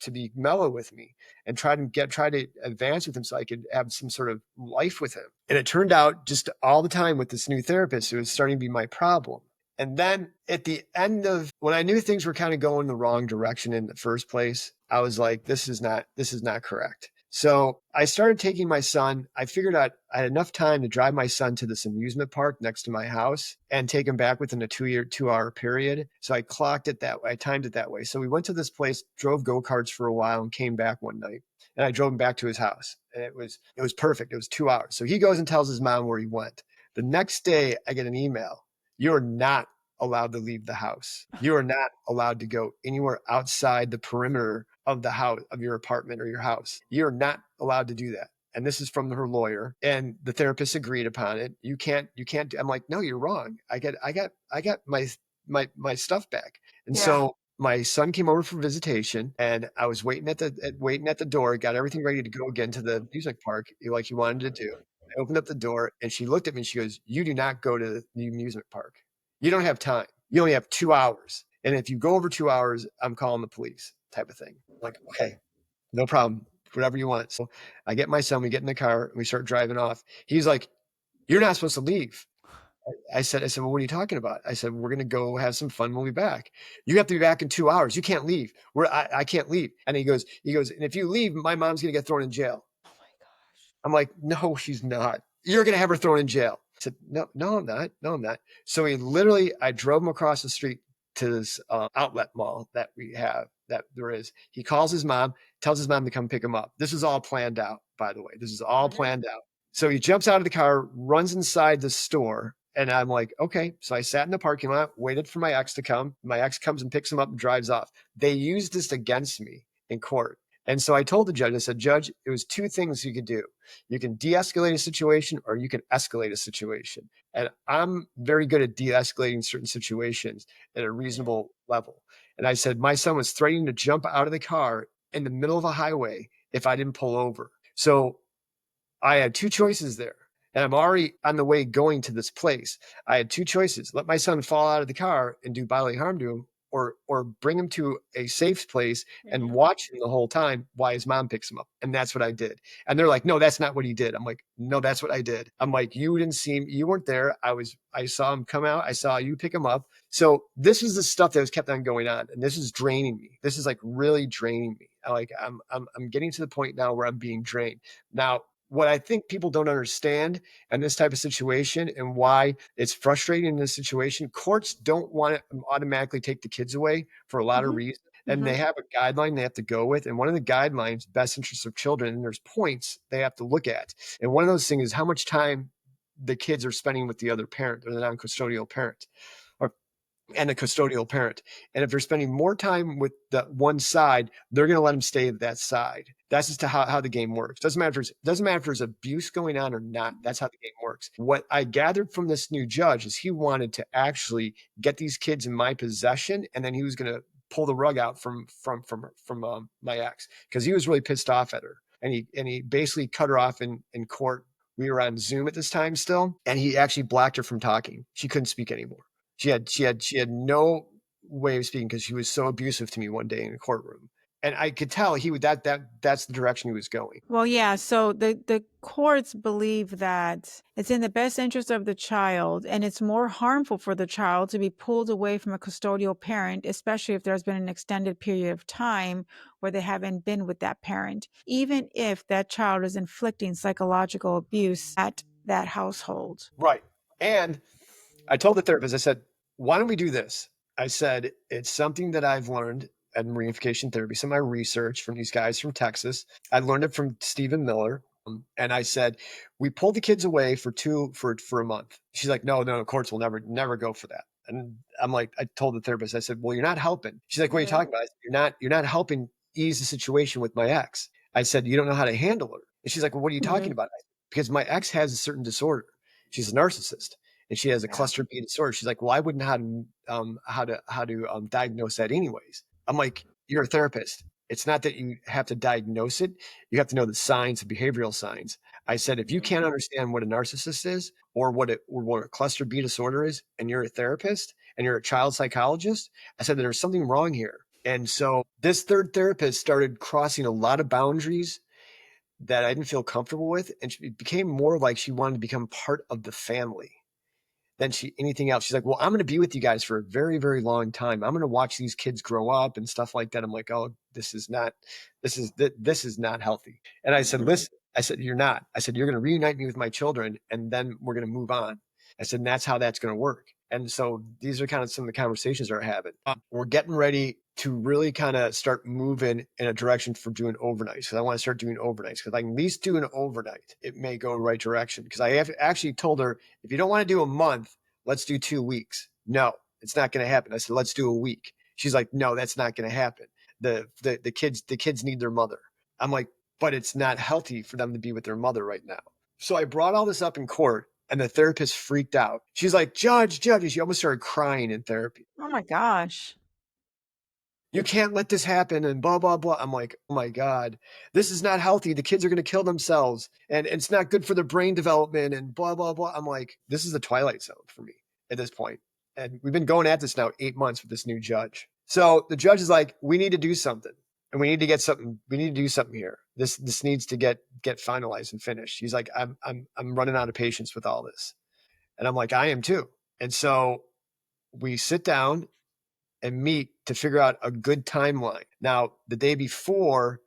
to be mellow with me and try to advance with him so I could have some sort of life with him. And it turned out just all the time with this new therapist, it was starting to be my problem. And then at the end of when I knew things were kind of going the wrong direction in the first place, I was like, this is not correct. So I started taking my son. I figured out I had enough time to drive my son to this amusement park next to my house and take him back within a 2-hour period. So I clocked it that way. I timed it that way. So we went to this place, drove go-karts for a while, and came back one night. And I drove him back to his house. And it was perfect. It was 2 hours. So he goes and tells his mom where he went. The next day I get an email. You're not allowed to leave the house. You are not allowed to go anywhere outside the perimeter of the house, of your apartment or your house. You're not allowed to do that. And this is from her lawyer, and the therapist agreed upon it. You can't. I'm like, no, you're wrong. I got my stuff back. And so my son came over for visitation, and I was waiting at the door, got everything ready to go again to the music park like he wanted to do. I opened up the door, and she looked at me and she goes, you do not go to the amusement park. You don't have time. You only have 2 hours. And if you go over 2 hours, I'm calling the police, type of thing. I'm like, okay, no problem. Whatever you want. So I get my son, we get in the car, and we start driving off. He's like, you're not supposed to leave. I said, well, what are you talking about? I said, we're going to go have some fun. We'll be back. You have to be back in 2 hours. You can't leave. I can't leave. And he goes, and if you leave, my mom's going to get thrown in jail. Oh my gosh. I'm like, no, she's not. You're going to have her thrown in jail. I said, no, I'm not. No, I'm not. So I drove him across the street to this outlet mall that we have, that there is. He calls his mom, tells his mom to come pick him up. This is all planned out, by the way. This is all planned out. So he jumps out of the car, runs inside the store. And I'm like, okay. So I sat in the parking lot, waited for my ex to come. My ex comes and picks him up and drives off. They used this against me in court. And so I told the judge, I said, Judge, it was two things you could do. You can de-escalate a situation or you can escalate a situation. And I'm very good at de-escalating certain situations at a reasonable level. And I said, my son was threatening to jump out of the car in the middle of a highway if I didn't pull over. So I had two choices there. And I'm already on the way going to this place. I had two choices: let my son fall out of the car and do bodily harm to him, or bring him to a safe place and watch him the whole time while his mom picks him up. And that's what I did. And they're like, no, that's not what he did. I'm like, no, that's what I did. I'm like, you didn't see him, you weren't there. I saw him come out, I saw you pick him up. So this is the stuff that was kept on going on. And this is draining me. This is like really draining me. I'm getting to the point now where I'm being drained. Now, what I think people don't understand in this type of situation and why it's frustrating in this situation, courts don't want to automatically take the kids away for a lot of reasons. And they have a guideline they have to go with. And one of the guidelines, best interests of children, and there's points they have to look at. And one of those things is how much time the kids are spending with the other parent or the non-custodial parent. Or and a custodial parent. And if they're spending more time with the one side, they're going to let them stay at that side. That's just how the game works. Doesn't matter if there's abuse going on or not. That's how the game works. What I gathered from this new judge is he wanted to actually get these kids in my possession, and then he was going to pull the rug out from my ex, because he was really pissed off at her, and he basically cut her off in court. We were on Zoom at this time still, and he actually blocked her from talking. She couldn't speak anymore. She had no way of speaking because she was so abusive to me one day in a courtroom. And I could tell he would that's the direction he was going. Well, yeah. So the courts believe that it's in the best interest of the child, and it's more harmful for the child to be pulled away from a custodial parent, especially if there's been an extended period of time where they haven't been with that parent, even if that child is inflicting psychological abuse at that household. Right. And I told the therapist, I said, why don't we do this? I said, it's something that I've learned in reunification therapy, some of my research from these guys from Texas. I learned it from Stephen Miller. And I said, we pulled the kids away for a month. She's like, no, courts will never go for that. And I'm like, I told the therapist, I said, well, you're not helping. She's like, what are you talking about? I said, you're not helping ease the situation with my ex. I said, you don't know how to handle her. And she's like, well, what are you talking about? Because my ex has a certain disorder. She's a narcissist, and she has a cluster B disorder. She's like, well, I wouldn't know how to diagnose that anyways. I'm like, you're a therapist. It's not that you have to diagnose it. You have to know the signs, the behavioral signs. I said, if you can't understand what a narcissist is or what a cluster B disorder is, and you're a therapist and you're a child psychologist, I said, there's something wrong here. And so this third therapist started crossing a lot of boundaries that I didn't feel comfortable with. And it became more like she wanted to become part of the family than anything else. She's like, well, I'm going to be with you guys for a very, very long time. I'm going to watch these kids grow up and stuff like that. I'm like, oh, this is not healthy. And I said, listen, I said, you're not. I said, you're going to reunite me with my children, and then we're going to move on. I said, and that's how that's going to work. And so these are kind of some of the conversations we're having. We're getting ready to really kind of start moving in a direction for doing overnights, because I want to start doing overnights, because I can at least do an overnight. It may go in the right direction, because I have actually told her, if you don't want to do a month, let's do 2 weeks. No, it's not going to happen. I said, let's do a week. She's like, no, that's not going to happen. The kids need their mother. I'm like, but it's not healthy for them to be with their mother right now. So I brought all this up in court, and the therapist freaked out. She's like, Judge, she almost started crying in therapy. Oh my gosh. You can't let this happen, and blah, blah, blah. I'm like, oh my God, this is not healthy. The kids are going to kill themselves, and it's not good for their brain development, and blah, blah, blah. I'm like, this is the twilight zone for me at this point. And we've been going at this now 8 months with this new judge. So the judge is like, we need to do something, and we need to do something here. This needs to get finalized and finished. He's like, I'm running out of patience with all this. And I'm like, I am too. And so we sit down and meet to figure out a good timeline. Now, the day before,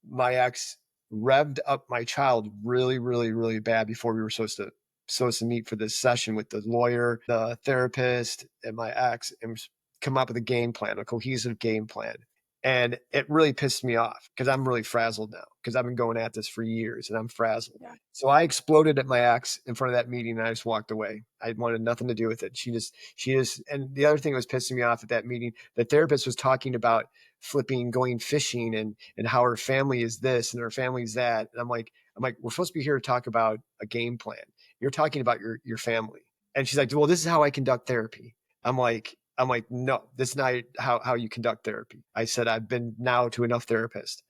my ex revved up my child really, really, really bad before we were supposed to meet for this session with the lawyer, the therapist, and my ex, and come up with a game plan, a cohesive game plan. And it really pissed me off, because I'm really frazzled now, because I've been going at this for years and I'm frazzled. Yeah. So I exploded at my ex in front of that meeting, and I just walked away. I wanted nothing to do with it. She just, and the other thing that was pissing me off at that meeting, the therapist was talking about flipping, going fishing, and how her family is this and her family's that. And I'm like, we're supposed to be here to talk about a game plan. You're talking about your family. And she's like, well, this is how I conduct therapy. I'm like, no, this is not how you conduct therapy. I said, I've been now to enough therapists.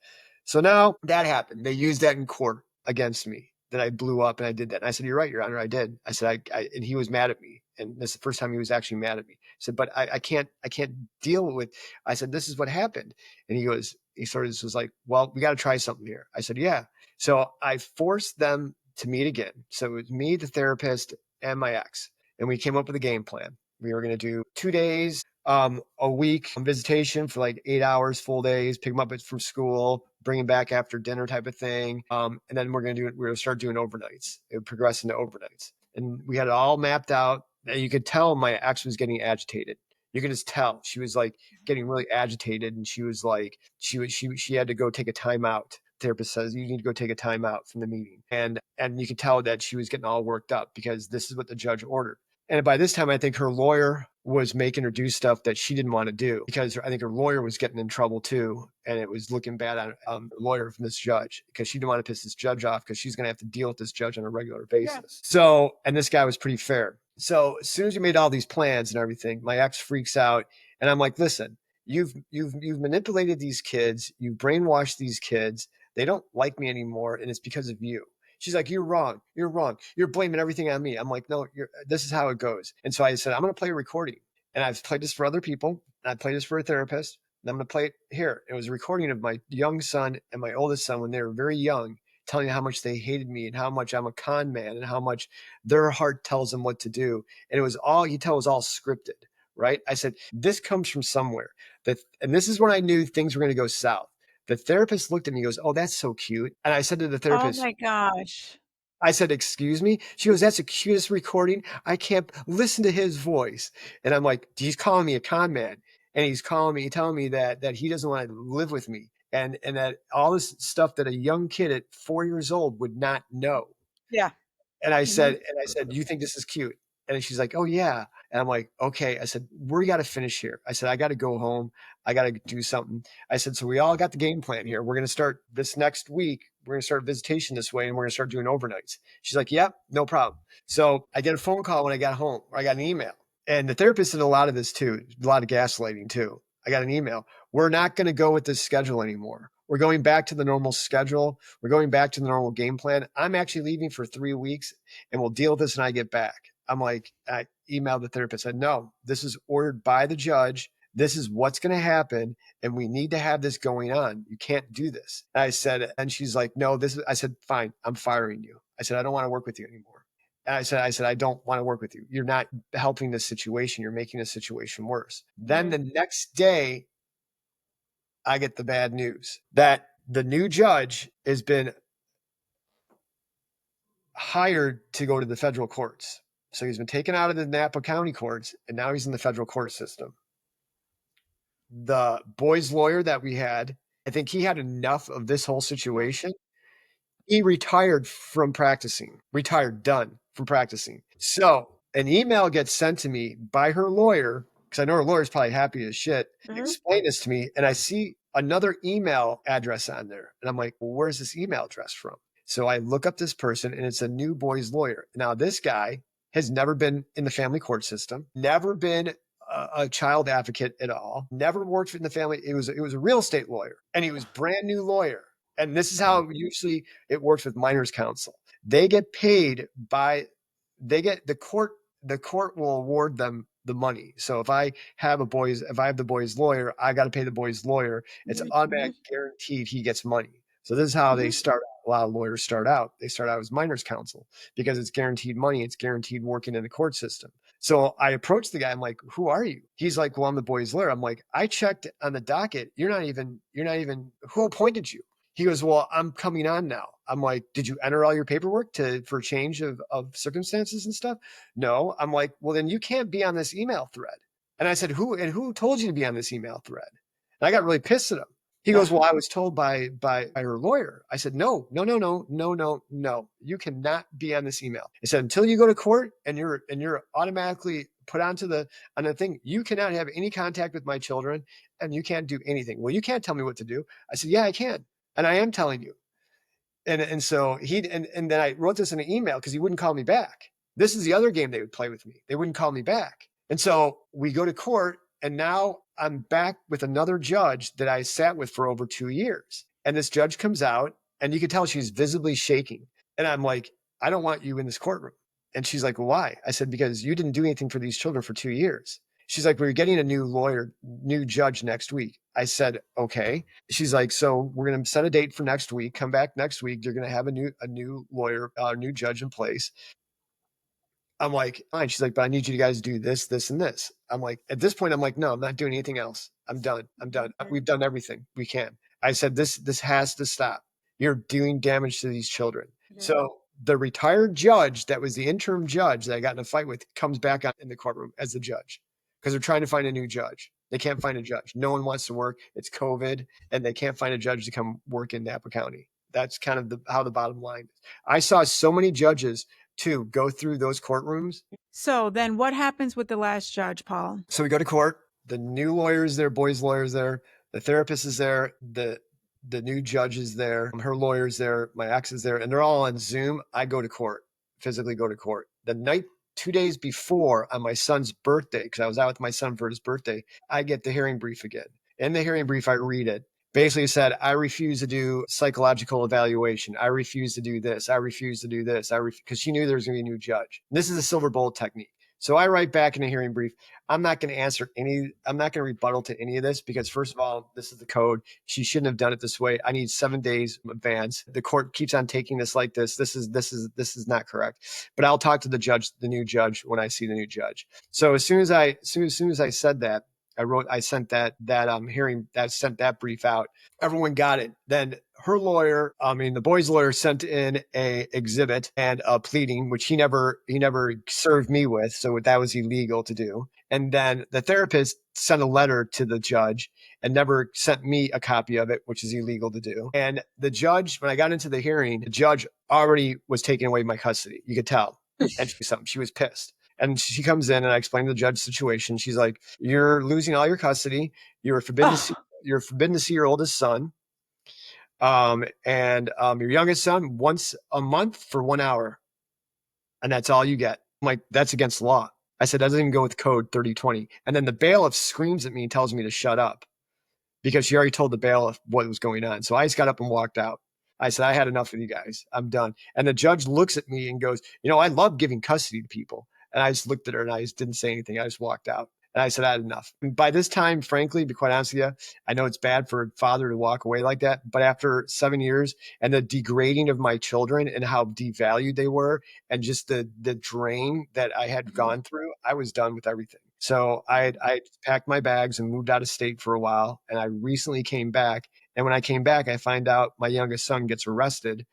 So now that happened. They used that in court against me, that I blew up and I did that. And I said, you're right, Your Honor, I did. I said, and he was mad at me. And this is the first time he was actually mad at me. I said, but I can't deal with, I said, this is what happened. And he sort of was like, well, we got to try something here. I said, yeah. So I forced them to meet again. So it was me, the therapist, and my ex. And we came up with a game plan. We were going to do 2 days, a week on visitation for like 8 hours, full days, pick them up from school, bring them back after dinner type of thing. And then we're going to start doing overnights. It would progress into overnights. And we had it all mapped out. And you could tell my ex was getting agitated. You could just tell she was like getting really agitated. And she was like, she had to go take a timeout. Therapist says you need to go take a time out from the meeting, and you could tell that she was getting all worked up because this is what the judge ordered. And by this time, I think her lawyer was making her do stuff that she didn't want to do, because I think her lawyer was getting in trouble too, and it was looking bad on the lawyer from this judge, because she didn't want to piss this judge off, because she's going to have to deal with this judge on a regular basis. Yeah. So, and this guy was pretty fair. So as soon as we made all these plans and everything, my ex freaks out, and I'm like, listen, you've manipulated these kids, you've brainwashed these kids. They don't like me anymore, and it's because of you. She's like, you're wrong. You're wrong. You're blaming everything on me. I'm like, no, this is how it goes. And so I said, I'm going to play a recording. And I've played this for other people. And I played this for a therapist. And I'm going to play it here. It was a recording of my young son and my oldest son when they were very young, telling me how much they hated me and how much I'm a con man and how much their heart tells them what to do. And it was all, he was all scripted, right? I said, this comes from somewhere. And this is when I knew things were going to go south. The therapist looked at me and goes, oh, that's so cute. And I said to the therapist, oh my gosh. I said, excuse me? She goes, that's the cutest recording. I can't listen to his voice. And I'm like, he's calling me a con man. And he's telling me that he doesn't want to live with me. And that all this stuff that a young kid at 4 years old would not know. Yeah. And I said, you think this is cute? And she's like, oh yeah. And I'm like, okay. I said, we got to finish here. I said, I got to go home. I got to do something. I said, so we all got the game plan here. We're going to start this next week. We're going to start visitation this way, and we're going to start doing overnights. She's like, yep, no problem. So I get a phone call when I got home, or I got an email. And the therapist did a lot of this too, a lot of gaslighting too. I got an email. We're not going to go with this schedule anymore. We're going back to the normal schedule. We're going back to the normal game plan. I'm actually leaving for 3 weeks, and we'll deal with this when I get back. I'm like, I emailed the therapist. I said, no, this is ordered by the judge. This is what's going to happen, and we need to have this going on. You can't do this. And I said, and she's like, no, I said, fine, I'm firing you. I said, I don't want to work with you anymore. And I said, I don't want to work with you. You're not helping this situation. You're making the situation worse. Then the next day, I get the bad news that the new judge has been hired to go to the federal courts. So he's been taken out of the Napa County courts, and now he's in the federal court system. The boy's lawyer that we had, I think he had enough of this whole situation. He retired from practicing, done from practicing. So an email gets sent to me by her lawyer, because I know her lawyer's probably happy as shit, explain this to me. And I see another email address on there. And I'm like, well, where's this email address from? So I look up this person, and it's a new boy's lawyer. Now, this guy has never been in the family court system, never been a child advocate at all, never worked in the family. It was a real estate lawyer, and he was brand new lawyer. And this is how usually it works with minors counsel. They get paid the court will award them the money. So if I have the boy's lawyer, I got to pay the boy's lawyer. It's automatic guaranteed he gets money. So this is how they start out. A lot of lawyers start out. They start out as minors counsel because it's guaranteed money. It's guaranteed working in the court system. So I approached the guy. I'm like, who are you? He's like, well, I'm the boy's lawyer. I'm like, I checked on the docket. You're not even, who appointed you? He goes, well, I'm coming on now. I'm like, did you enter all your paperwork for change of circumstances and stuff? No. I'm like, well, then you can't be on this email thread. And I said, who told you to be on this email thread? And I got really pissed at him. He goes, well, I was told by her lawyer. I said, no. You cannot be on this email. I said, until you go to court and you're automatically put on the thing, you cannot have any contact with my children and you can't do anything. Well, you can't tell me what to do. I said, yeah, I can. And I am telling you. And so and then I wrote this in an email because he wouldn't call me back. This is the other game they would play with me. They wouldn't call me back. And so we go to court, and now I'm back with another judge that I sat with for over 2 years. And this judge comes out, and you can tell she's visibly shaking. And I'm like, I don't want you in this courtroom. And she's like, well, why? I said, because you didn't do anything for these children for 2 years. She's like, we're getting a new judge next week. I said, okay. She's like, so we're going to set a date for next week. Come back next week. You're going to have a new lawyer, new judge in place. I'm like, fine. She's like, but I need you guys to do this, this, and this. I'm like, at this point, I'm like, no, I'm not doing anything else. I'm done. We've done everything we can. I said, this has to stop. You're doing damage to these children. Yeah. So the retired judge that was the interim judge that I got in a fight with comes back in the courtroom as the judge because they're trying to find a new judge. They can't find a judge. No one wants to work. It's COVID, and they can't find a judge to come work in Napa County. That's kind of how the bottom line is. I saw so many judges to go through those courtrooms. So then what happens with the last judge, Paul? So we go to court. The new lawyer is there, boy's lawyer is there. The therapist is there. The new judge is there. Her lawyer is there. My ex is there. And they're all on Zoom. I go to court, physically go to court. The night, 2 days before on my son's birthday, because I was out with my son for his birthday, I get the hearing brief again. In the hearing brief, I read it. Basically said, I refuse to do psychological evaluation. I refuse to do this. I refuse to do this. Because she knew there was going to be a new judge. This is a silver bullet technique. So I write back in a hearing brief, I'm not going to rebuttal to any of this because first of all, this is the code. She shouldn't have done it this way. I need 7 days in advance. The court keeps on taking this like this. This is not correct. But I'll talk to the new judge when I see the new judge. So as soon as I said that, I sent that brief out. Everyone got it. Then her lawyer, the boy's lawyer sent in a exhibit and a pleading, which he never served me with. So that was illegal to do. And then the therapist sent a letter to the judge and never sent me a copy of it, which is illegal to do. And the judge, when I got into the hearing, the judge already was taking away my custody. You could tell. And she was pissed. And she comes in and I explain the judge's situation. She's like, you're losing all your custody. You're forbidden to see your oldest son. And your youngest son once a month for 1 hour. And that's all you get. I'm like, that's against the law. I said, that doesn't even go with code 3020. And then the bailiff screams at me and tells me to shut up because she already told the bailiff what was going on. So I just got up and walked out. I said, I had enough with you guys. I'm done. And the judge looks at me and goes, I love giving custody to people. And I just looked at her and I just didn't say anything. I just walked out. And I said, I had enough. And by this time, frankly, to be quite honest with you, I know it's bad for a father to walk away like that. But after 7 years and the degrading of my children and how devalued they were and just the drain that I had gone through, I was done with everything. So I packed my bags and moved out of state for a while. And I recently came back. And when I came back, I find out my youngest son gets arrested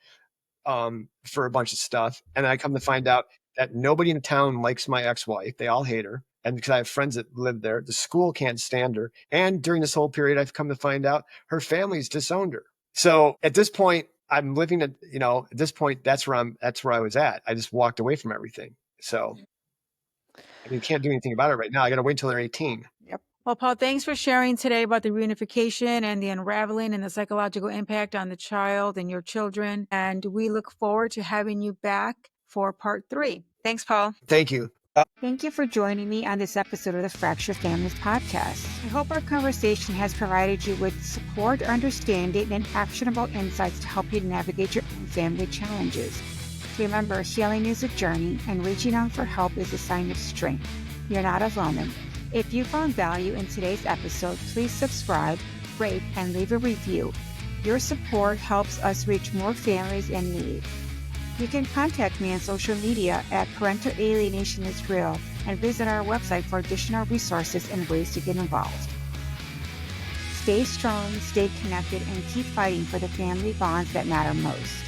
for a bunch of stuff. And I come to find out that nobody in town likes my ex-wife. They all hate her. And because I have friends that live there, the school can't stand her. And during this whole period, I've come to find out her family's disowned her. So at this point, I'm living at this point, that's where I was at. I just walked away from everything. So you can't do anything about it right now. I got to wait until they're 18. Yep. Well, Paul, thanks for sharing today about the reunification and the unraveling and the psychological impact on the child and your children. And we look forward to having you back for part 3. Thanks, Paul. Thank you. Thank you for joining me on this episode of the Fractured Families podcast. I hope our conversation has provided you with support, understanding, and actionable insights to help you navigate your own family challenges. Remember, healing is a journey, and reaching out for help is a sign of strength. You're not alone. If you found value in today's episode, please subscribe, rate, and leave a review. Your support helps us reach more families in need. You can contact me on social media at Parental Alienation is Real and visit our website for additional resources and ways to get involved. Stay strong, stay connected, and keep fighting for the family bonds that matter most.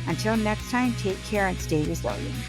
Until next time, take care and stay resilient.